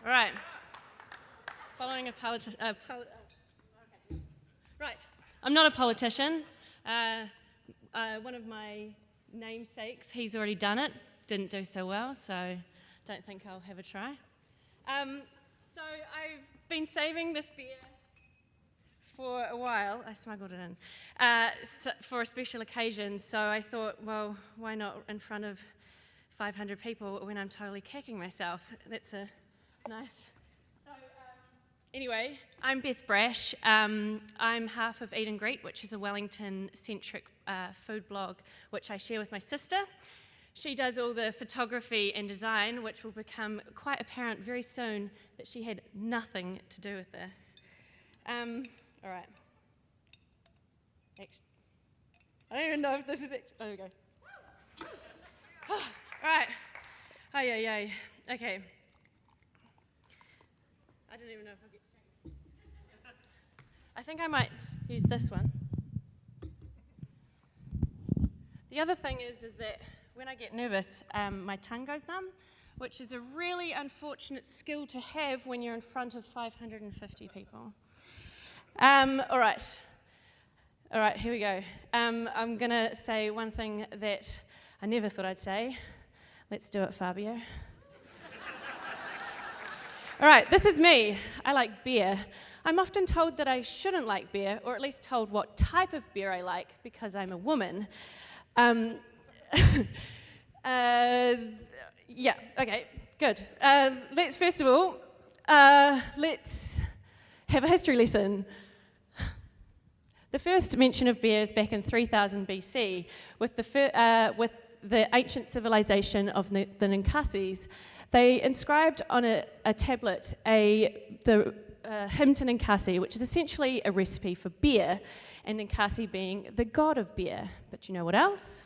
All right. Following a politician. Right. I'm not a politician. One of my namesakes, he's already done it. Didn't do so well, so don't think I'll have a try. So I've been saving this beer for a while. I smuggled it in for a special occasion. So I thought, well, why not in front of 500 people when I'm totally kicking myself? That's a nice. So anyway, I'm Beth Brash. I'm half of Eat and Greet, which is a Wellington-centric food blog, which I share with my sister. She does all the photography and design, which will become quite apparent very soon that she had nothing to do with this. All right. I don't even know if this is actually. Oh, there we go. All right. Oh, yeah. Okay. I don't even know if I'll get. I think I might use this one. The other thing is that when I get nervous, my tongue goes numb, which is a really unfortunate skill to have when you're in front of 550 people. All right, here we go. I'm going to say one thing that I never thought I'd say. Let's do it, Fabio. All right, this is me. I like beer. I'm often told that I shouldn't like beer, or at least told what type of beer I like, because I'm a woman. Yeah, okay, good. Let's first of all, let's have a history lesson. The first mention of beer is back in 3000 BC with the ancient civilization of the Ninkasis. They inscribed on a tablet the hymn to Ninkasi, which is essentially a recipe for beer, and Ninkasi being the god of beer. But you know what else?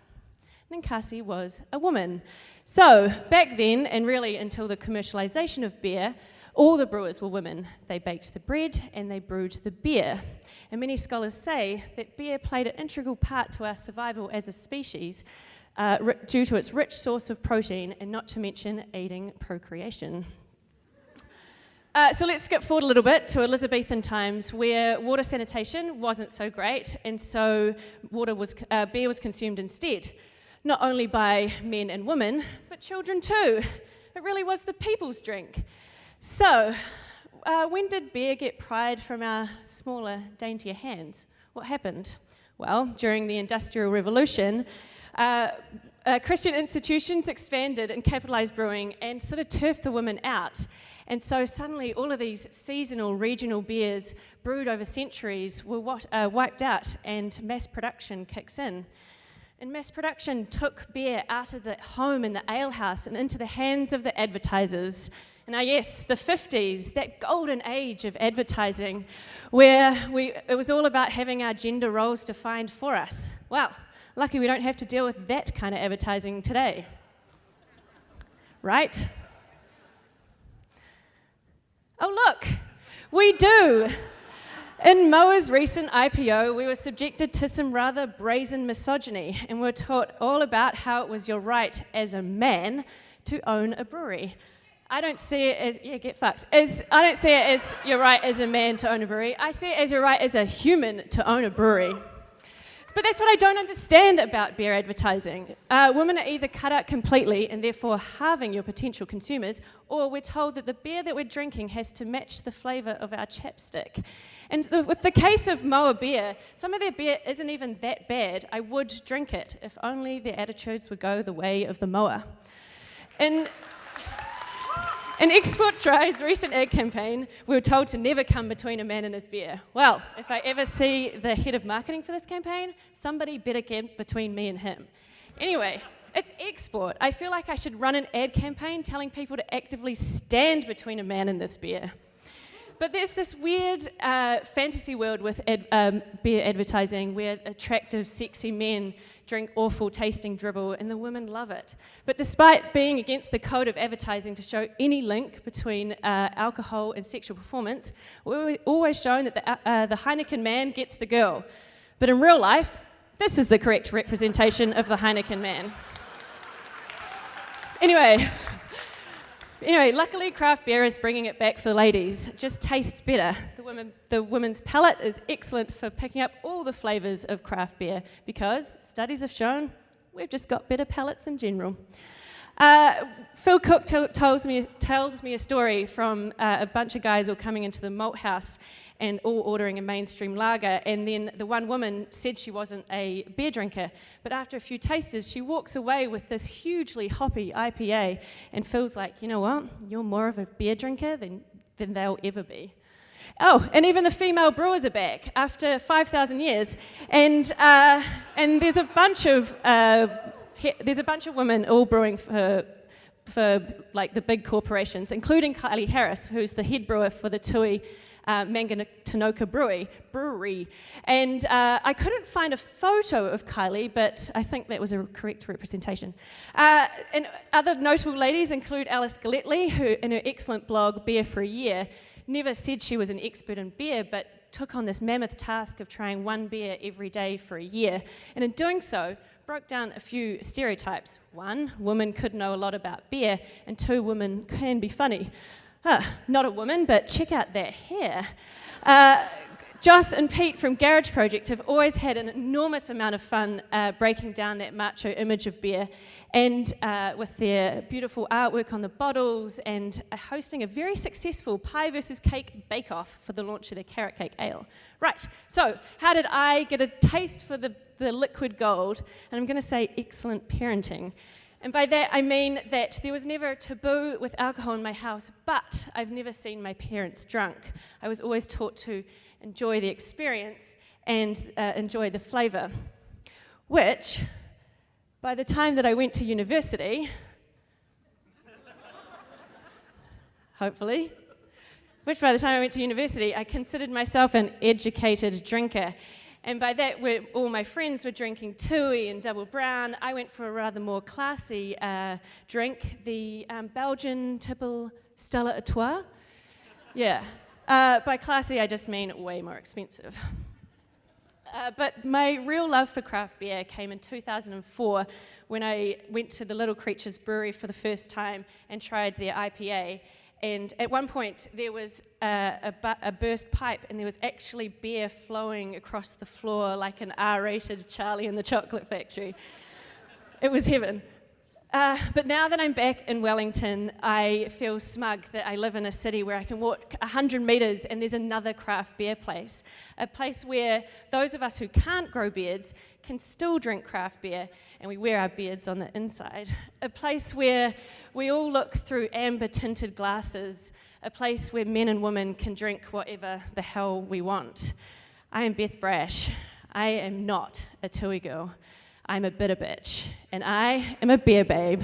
Ninkasi was a woman. So back then, and really until the commercialization of beer, all the brewers were women. They baked the bread and they brewed the beer. And many scholars say that beer played an integral part to our survival as a species due to its rich source of protein, and not to mention aiding procreation. So let's skip forward a little bit to Elizabethan times, where water sanitation wasn't so great, and so beer was consumed instead. Not only by men and women, but children too. It really was the people's drink. So, when did beer get pried from our smaller, daintier hands? What happened? Well, during the Industrial Revolution, Christian institutions expanded and capitalized brewing and sort of turfed the women out. And so suddenly all of these seasonal, regional beers brewed over centuries were wiped out, and mass production kicks in. And mass production took beer out of the home and the alehouse and into the hands of the advertisers. And yes, the 50s, that golden age of advertising, where it was all about having our gender roles defined for us. Well, lucky we don't have to deal with that kind of advertising today. Right? Oh, look, we do. In Moa's recent IPO, we were subjected to some rather brazen misogyny, and we were taught all about how it was your right as a man to own a brewery. I don't see it as, get fucked. I don't see it as your right as a man to own a brewery. I see it as your right as a human to own a brewery. But that's what I don't understand about beer advertising. Women are either cut out completely and therefore halving your potential consumers, or we're told that the beer that we're drinking has to match the flavour of our chapstick. And with the case of Moa beer, some of their beer isn't even that bad. I would drink it if only their attitudes would go the way of the Moa. In Export Dry's recent ad campaign, we were told to never come between a man and his beer. Well, if I ever see the head of marketing for this campaign, somebody better get between me and him. Anyway, it's Export. I feel like I should run an ad campaign telling people to actively stand between a man and this beer. But there's this weird fantasy world with beer advertising where attractive, sexy men drink awful tasting dribble and the women love it. But despite being against the code of advertising to show any link between alcohol and sexual performance, we've always shown that the Heineken man gets the girl. But in real life, this is the correct representation of the Heineken man. Anyway, Anyway, luckily craft beer is bringing it back for the ladies. It just tastes better. The women's palate is excellent for picking up all the flavours of craft beer because studies have shown we've just got better palates in general. Phil Cook tells me a story from a bunch of guys all coming into the malt house and all ordering a mainstream lager, and then the one woman said she wasn't a beer drinker, but after a few tasters, she walks away with this hugely hoppy IPA, and Phil's like, you know what, you're more of a beer drinker than they'll ever be. Oh, and even the female brewers are back after 5,000 years, and there's a bunch of women all brewing for like the big corporations, including Kylie Harris, who's the head brewer for the Tui Manganatonoka Brewery. And I couldn't find a photo of Kylie, but I think that was a correct representation. And other notable ladies include Alice Galletley, who in her excellent blog, Beer for a Year, never said she was an expert in beer, but took on this mammoth task of trying one beer every day for a year. And in doing so, broke down a few stereotypes. 1, women could know a lot about beer, and 2, women can be funny. Not a woman, but check out that hair. Joss and Pete from Garage Project have always had an enormous amount of fun breaking down that macho image of beer, and with their beautiful artwork on the bottles, and hosting a very successful pie versus cake bake-off for the launch of their carrot cake ale. Right, so how did I get a taste for the liquid gold? And I'm going to say excellent parenting. And by that, I mean that there was never a taboo with alcohol in my house, but I've never seen my parents drunk. I was always taught to enjoy the experience and enjoy the flavour, which, by the time that I went to university, hopefully, I considered myself an educated drinker. And by that, all my friends were drinking Tui and Double Brown. I went for a rather more classy drink, the Belgian Tippel Stella Artois. Yeah. By classy, I just mean way more expensive. But my real love for craft beer came in 2004 when I went to the Little Creatures Brewery for the first time and tried their IPA. And at one point, there was a burst pipe, and there was actually beer flowing across the floor like an R-rated Charlie and the Chocolate Factory. It was heaven. But now that I'm back in Wellington, I feel smug that I live in a city where I can walk 100 metres and there's another craft beer place. A place where those of us who can't grow beards can still drink craft beer, and we wear our beards on the inside. A place where we all look through amber-tinted glasses. A place where men and women can drink whatever the hell we want. I am Beth Brash. I am not a Tui girl. I'm a bitter bitch, and I am a beer babe.